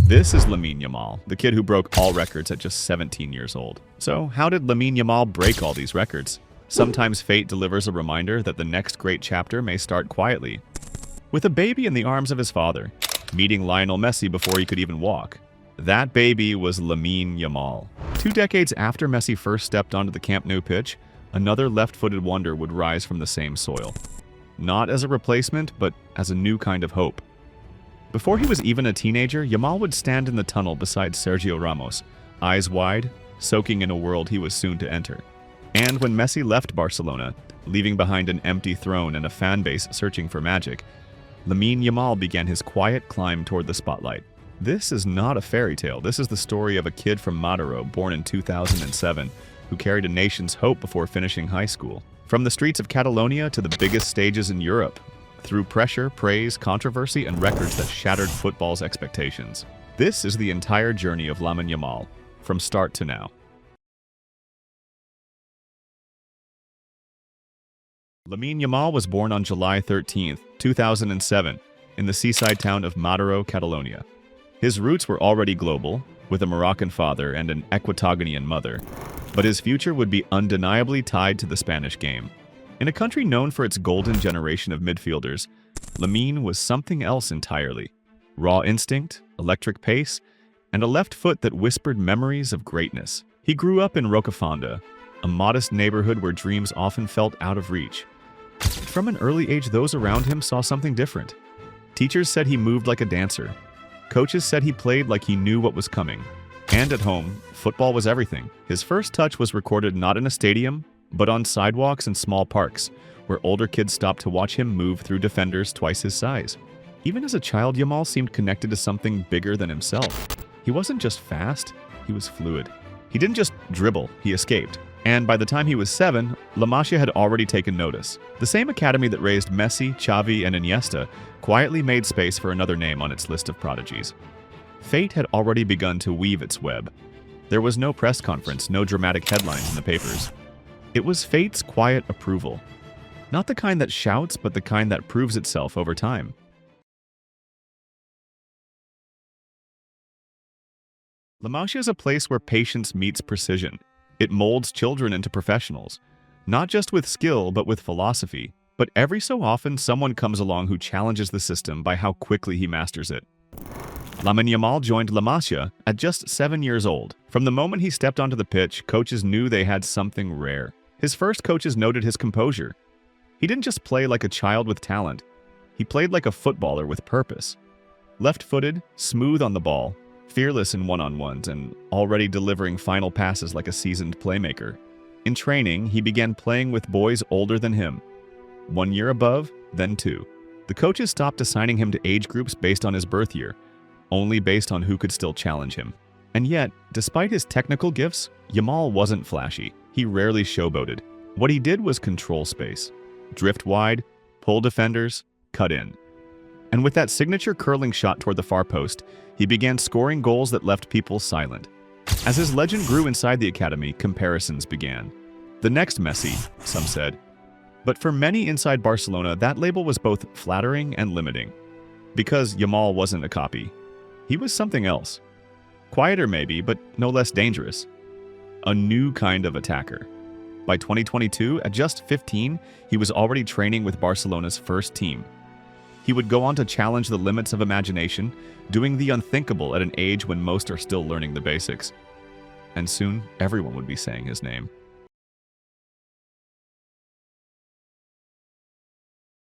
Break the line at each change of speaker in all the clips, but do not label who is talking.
This is Lamine Yamal, the kid who broke all records at just 17 years old. So how did Lamine Yamal break all these records? Sometimes fate delivers a reminder that the next great chapter may start quietly. With a baby in the arms of his father, meeting Lionel Messi before he could even walk. That baby was Lamine Yamal. 2 decades after Messi first stepped onto the Camp Nou pitch, another left-footed wonder would rise from the same soil. Not as a replacement, but as a new kind of hope. Before he was even a teenager, Yamal would stand in the tunnel beside Sergio Ramos, eyes wide, soaking in a world he was soon to enter. And when Messi left Barcelona, leaving behind an empty throne and a fan base searching for magic, Lamine Yamal began his quiet climb toward the spotlight. This is not a fairy tale. This is the story of a kid from Mataró, born in 2007, who carried a nation's hope before finishing high school. From the streets of Catalonia to the biggest stages in Europe, through pressure, praise, controversy, and records that shattered football's expectations. This is the entire journey of Lamine Yamal, from start to now. Lamine Yamal was born on July 13, 2007, in the seaside town of Mataró, Catalonia. His roots were already global, with a Moroccan father and an Equatoguinean mother, but his future would be undeniably tied to the Spanish game. In a country known for its golden generation of midfielders, Lamine was something else entirely. Raw instinct, electric pace, and a left foot that whispered memories of greatness. He grew up in Rocafonda, a modest neighborhood where dreams often felt out of reach. From an early age, those around him saw something different. Teachers said he moved like a dancer. Coaches said he played like he knew what was coming. And at home, football was everything. His first touch was recorded not in a stadium, but on sidewalks and small parks, where older kids stopped to watch him move through defenders twice his size. Even as a child, Yamal seemed connected to something bigger than himself. He wasn't just fast, he was fluid. He didn't just dribble, he escaped. And by the time he was 7, La Masia had already taken notice. The same academy that raised Messi, Xavi, and Iniesta quietly made space for another name on its list of prodigies. Fate had already begun to weave its web. There was no press conference, no dramatic headlines in the papers. It was fate's quiet approval. Not the kind that shouts, but the kind that proves itself over time. La Masia is a place where patience meets precision. It molds children into professionals, not just with skill, but with philosophy. But every so often, someone comes along who challenges the system by how quickly he masters it. Lamine Yamal joined La Masia at just 7 years old. From the moment he stepped onto the pitch, coaches knew they had something rare. His first coaches noted his composure. He didn't just play like a child with talent. He played like a footballer with purpose. Left-footed, smooth on the ball, fearless in one-on-ones, and already delivering final passes like a seasoned playmaker. In training, he began playing with boys older than him. 1 year above, then 2. The coaches stopped assigning him to age groups based on his birth year, only based on who could still challenge him. And yet, despite his technical gifts, Yamal wasn't flashy. He rarely showboated. What he did was control space. Drift wide, pull defenders, cut in. And with that signature curling shot toward the far post, he began scoring goals that left people silent. As his legend grew inside the academy, comparisons began. The next Messi, some said. But for many inside Barcelona, that label was both flattering and limiting. Because Yamal wasn't a copy. He was something else. Quieter maybe, but no less dangerous. A new kind of attacker. By 2022, at just 15, he was already training with Barcelona's first team. He would go on to challenge the limits of imagination, doing the unthinkable at an age when most are still learning the basics. And soon, everyone would be saying his name.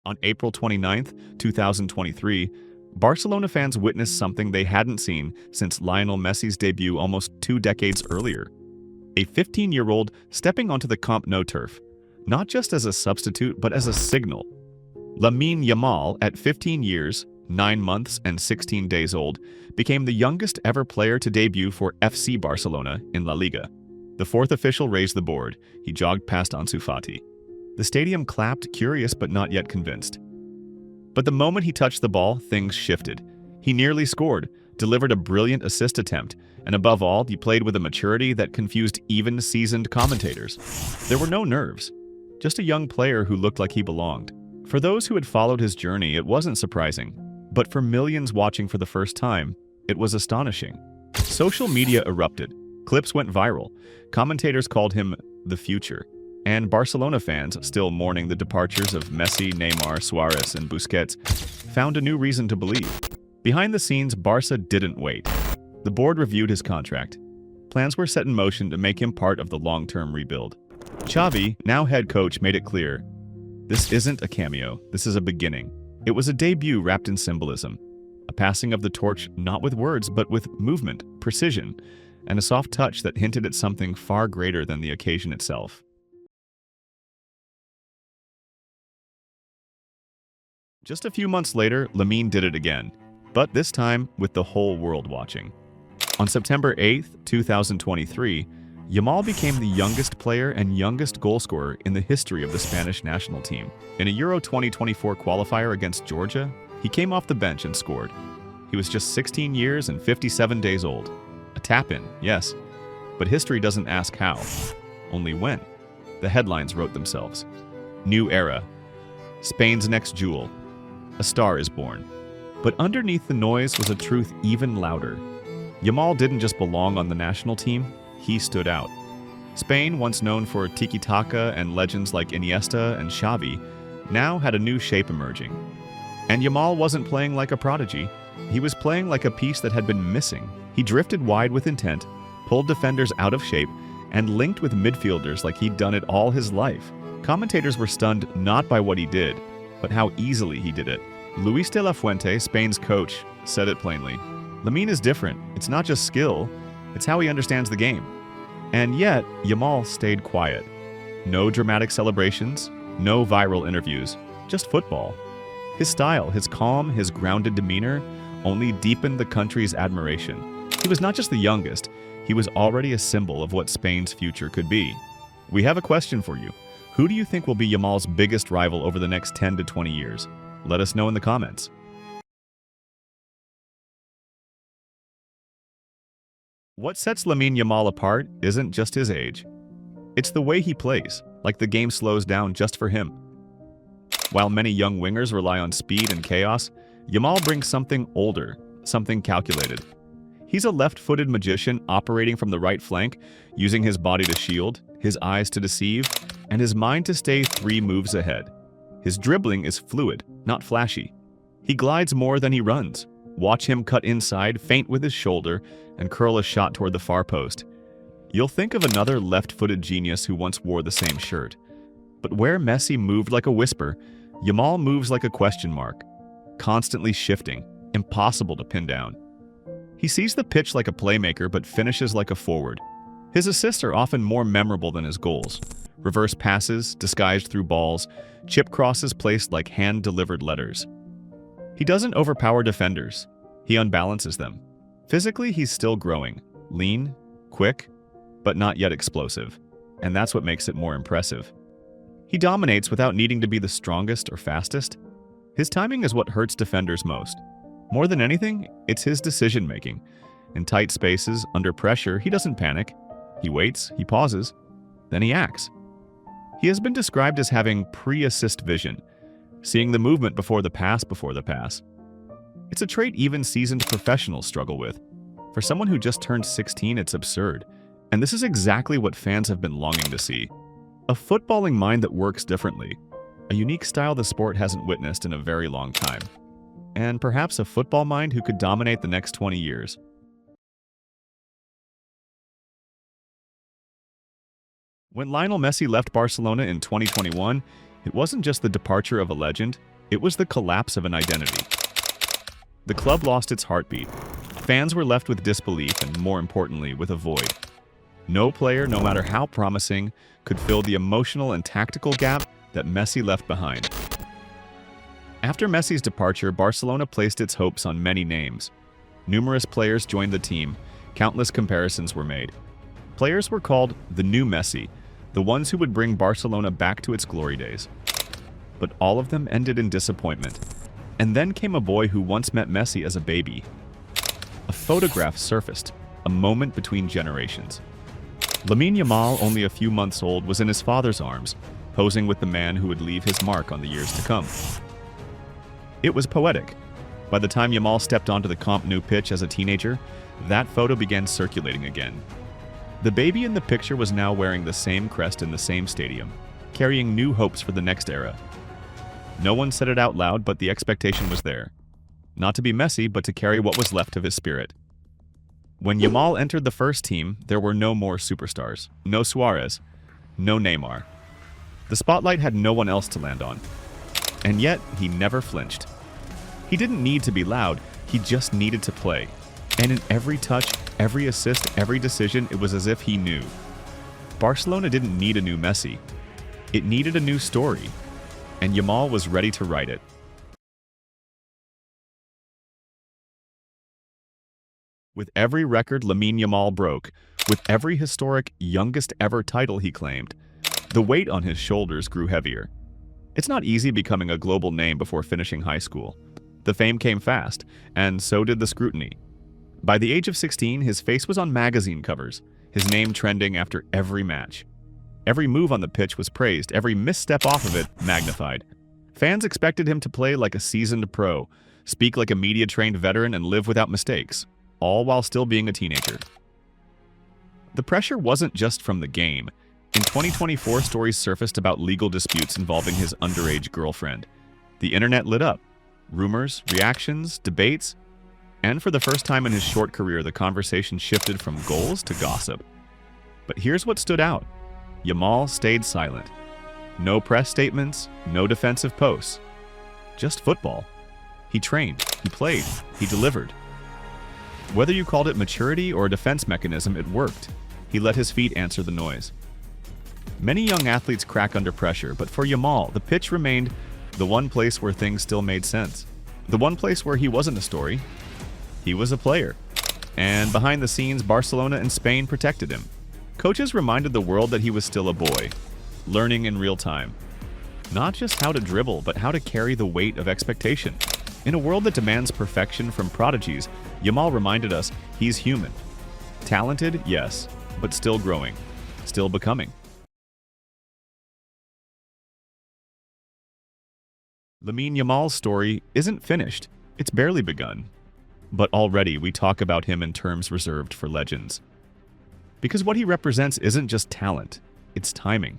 On April 29, 2023, Barcelona fans witnessed something they hadn't seen since Lionel Messi's debut almost 2 decades earlier. A 15-year-old stepping onto the Camp Nou turf, not just as a substitute, but as a signal. Lamine Yamal, at 15 years, 9 months, and 16 days old, became the youngest ever player to debut for FC Barcelona in La Liga. The fourth official raised the board. He jogged past Ansu Fati. The stadium clapped, curious but not yet convinced. But the moment he touched the ball, things shifted. He nearly scored, delivered a brilliant assist attempt, and above all, he played with a maturity that confused even seasoned commentators. There were no nerves, just a young player who looked like he belonged. For those who had followed his journey, it wasn't surprising. But for millions watching for the first time, It was astonishing. Social media erupted. Clips went viral. Commentators called him the future. And Barcelona fans, still mourning the departures of Messi, Neymar, Suarez, and Busquets, found a new reason to believe. Behind the scenes, Barca didn't wait. The board reviewed his contract. Plans were set in motion to make him part of the long-term rebuild. Xavi, now head coach, made it clear, this isn't a cameo, this is a beginning. It was a debut wrapped in symbolism. A passing of the torch not with words, but with movement, precision, and a soft touch that hinted at something far greater than the occasion itself. Just a few months later, Lamine did it again, but this time with the whole world watching. On September 8, 2023, Yamal became the youngest player and youngest goalscorer in the history of the Spanish national team. In a Euro 2024 qualifier against Georgia, he came off the bench and scored. He was just 16 years and 57 days old. A tap-in, yes, but history doesn't ask how, only when. The headlines wrote themselves. New era. Spain's next jewel. A star is born. But underneath the noise was a truth even louder. Yamal didn't just belong on the national team, he stood out. Spain, once known for tiki-taka and legends like Iniesta and Xavi, now had a new shape emerging. And Yamal wasn't playing like a prodigy, he was playing like a piece that had been missing. He drifted wide with intent, pulled defenders out of shape, and linked with midfielders like he'd done it all his life. Commentators were stunned not by what he did, but how easily he did it. Luis de la Fuente, Spain's coach, said it plainly. Lamine is different. It's not just skill, it's how he understands the game. And yet, Yamal stayed quiet. No dramatic celebrations, no viral interviews, just football. His style, his calm, his grounded demeanor only deepened the country's admiration. He was not just the youngest, he was already a symbol of what Spain's future could be. We have a question for you. Who do you think will be Yamal's biggest rival over the next 10 to 20 years? Let us know in the comments. What sets Lamine Yamal apart isn't just his age. It's the way he plays, like the game slows down just for him. While many young wingers rely on speed and chaos, Yamal brings something older, something calculated. He's a left-footed magician operating from the right flank, using his body to shield, his eyes to deceive, and his mind to stay 3 moves ahead. His dribbling is fluid, not flashy. He glides more than he runs. Watch him cut inside, feint with his shoulder, and curl a shot toward the far post. You'll think of another left-footed genius who once wore the same shirt. But where Messi moved like a whisper, Yamal moves like a question mark, constantly shifting, impossible to pin down. He sees the pitch like a playmaker but finishes like a forward. His assists are often more memorable than his goals. Reverse passes, disguised through balls, chip crosses placed like hand-delivered letters. He doesn't overpower defenders. He unbalances them. Physically, he's still growing. Lean, quick, but not yet explosive. And that's what makes it more impressive. He dominates without needing to be the strongest or fastest. His timing is what hurts defenders most. More than anything, it's his decision-making. In tight spaces, under pressure, he doesn't panic. He waits, he pauses, then he acts. He has been described as having pre-assist vision, seeing the movement before the pass. It's a trait even seasoned professionals struggle with. For someone who just turned 16, it's absurd. And this is exactly what fans have been longing to see. A footballing mind that works differently. A unique style the sport hasn't witnessed in a very long time. And perhaps a football mind who could dominate the next 20 years. When Lionel Messi left Barcelona in 2021, it wasn't just the departure of a legend, it was the collapse of an identity. The club lost its heartbeat. Fans were left with disbelief and, more importantly, with a void. No player, no matter how promising, could fill the emotional and tactical gap that Messi left behind. After Messi's departure, Barcelona placed its hopes on many names. Numerous players joined the team, countless comparisons were made. Players were called the new Messi, the ones who would bring Barcelona back to its glory days. But all of them ended in disappointment. And then came a boy who once met Messi as a baby. A photograph surfaced, a moment between generations. Lamine Yamal, only a few months old, was in his father's arms, posing with the man who would leave his mark on the years to come. It was poetic. By the time Yamal stepped onto the Camp Nou pitch as a teenager, that photo began circulating again. The baby in the picture was now wearing the same crest in the same stadium, carrying new hopes for the next era. No one said it out loud, but the expectation was there. Not to be Messi, but to carry what was left of his spirit. When Yamal entered the first team, there were no more superstars. No Suarez. No Neymar. The spotlight had no one else to land on. And yet, he never flinched. He didn't need to be loud, he just needed to play. And in every touch, every assist, every decision, it was as if he knew. Barcelona didn't need a new Messi. It needed a new story. And Yamal was ready to write it. With every record Lamine Yamal broke, with every historic youngest ever title he claimed, the weight on his shoulders grew heavier. It's not easy becoming a global name before finishing high school. The fame came fast, and so did the scrutiny. By the age of 16, his face was on magazine covers, his name trending after every match. Every move on the pitch was praised, every misstep off of it magnified. Fans expected him to play like a seasoned pro, speak like a media-trained veteran, and live without mistakes, all while still being a teenager. The pressure wasn't just from the game. In 2024, stories surfaced about legal disputes involving his underage girlfriend. The internet lit up. Rumors, reactions, debates, and for the first time in his short career, the conversation shifted from goals to gossip. But here's what stood out. Yamal stayed silent. No press statements, no defensive posts. Just football. He trained, he played, he delivered. Whether you called it maturity or a defense mechanism, it worked. He let his feet answer the noise. Many young athletes crack under pressure, but for Yamal, the pitch remained the one place where things still made sense. The one place where he wasn't a story. He was a player. And behind the scenes, Barcelona and Spain protected him. Coaches reminded the world that he was still a boy, learning in real time. Not just how to dribble, but how to carry the weight of expectation. In a world that demands perfection from prodigies, Yamal reminded us he's human. Talented, yes, but still growing, still becoming. Lamine Yamal's story isn't finished. It's barely begun. But already we talk about him in terms reserved for legends. Because what he represents isn't just talent, it's timing.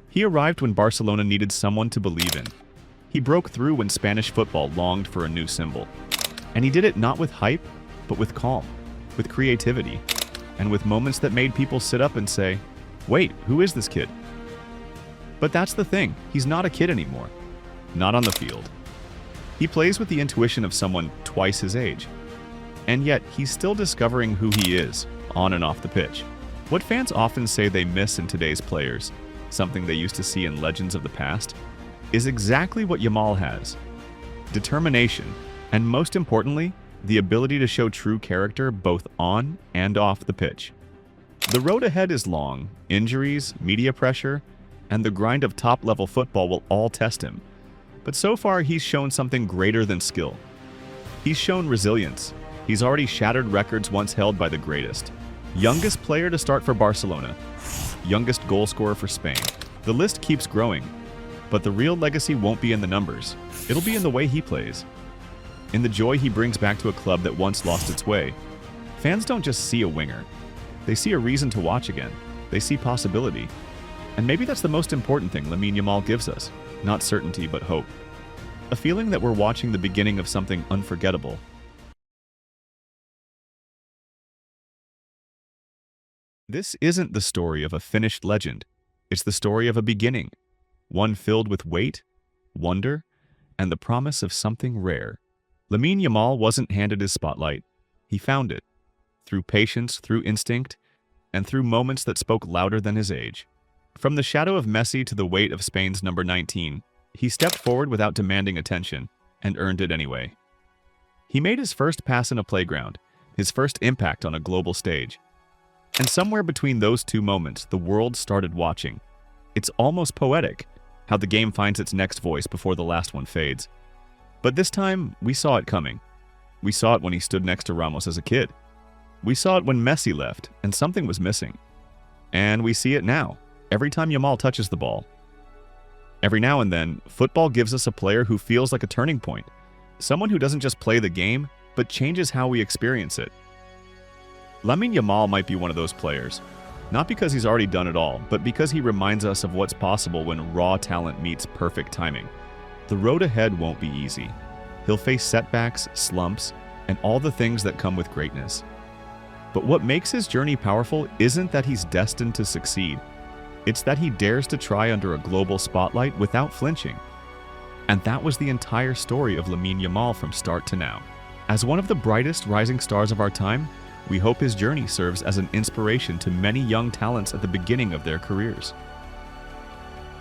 He arrived when Barcelona needed someone to believe in. He broke through when Spanish football longed for a new symbol. And he did it not with hype, but with calm, with creativity, and with moments that made people sit up and say, "Wait, who is this kid?" But that's the thing, he's not a kid anymore. Not on the field. He plays with the intuition of someone twice his age. And yet, he's still discovering who he is, on and off the pitch. What fans often say they miss in today's players, something they used to see in legends of the past, is exactly what Yamal has. Determination, and most importantly, the ability to show true character both on and off the pitch. The road ahead is long. Injuries, media pressure, and the grind of top-level football will all test him. But so far, he's shown something greater than skill. He's shown resilience. He's already shattered records once held by the greatest. Youngest player to start for Barcelona. Youngest goal scorer for Spain. The list keeps growing. But the real legacy won't be in the numbers. It'll be in the way he plays. In the joy he brings back to a club that once lost its way. Fans don't just see a winger. They see a reason to watch again. They see possibility. And maybe that's the most important thing Lamine Yamal gives us. Not certainty, but hope. A feeling that we're watching the beginning of something unforgettable. This isn't the story of a finished legend. It's the story of a beginning. One filled with weight, wonder, and the promise of something rare. Lamine Yamal wasn't handed his spotlight. He found it. Through patience, through instinct, and through moments that spoke louder than his age. From the shadow of Messi to the weight of Spain's number 19, he stepped forward without demanding attention, and earned it anyway. He made his first pass in a playground, his first impact on a global stage. And somewhere between those two moments, the world started watching. It's almost poetic, how the game finds its next voice before the last one fades. But this time, we saw it coming. We saw it when he stood next to Ramos as a kid. We saw it when Messi left, and something was missing. And we see it now. Every time Yamal touches the ball. Every now and then, football gives us a player who feels like a turning point. someone who doesn't just play the game, but changes how we experience it. Lamine Yamal might be one of those players, not because he's already done it all, but because he reminds us of what's possible when raw talent meets perfect timing. The road ahead won't be easy. He'll face setbacks, slumps, and all the things that come with greatness. But what makes his journey powerful isn't that he's destined to succeed. It's that he dares to try under a global spotlight without flinching. And that was the entire story of Lamine Yamal from start to now. As one of the brightest rising stars of our time, we hope his journey serves as an inspiration to many young talents at the beginning of their careers.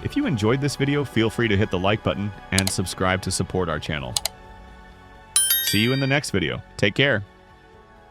If you enjoyed this video, feel free to hit the like button and subscribe to support our channel. See you in the next video. Take care.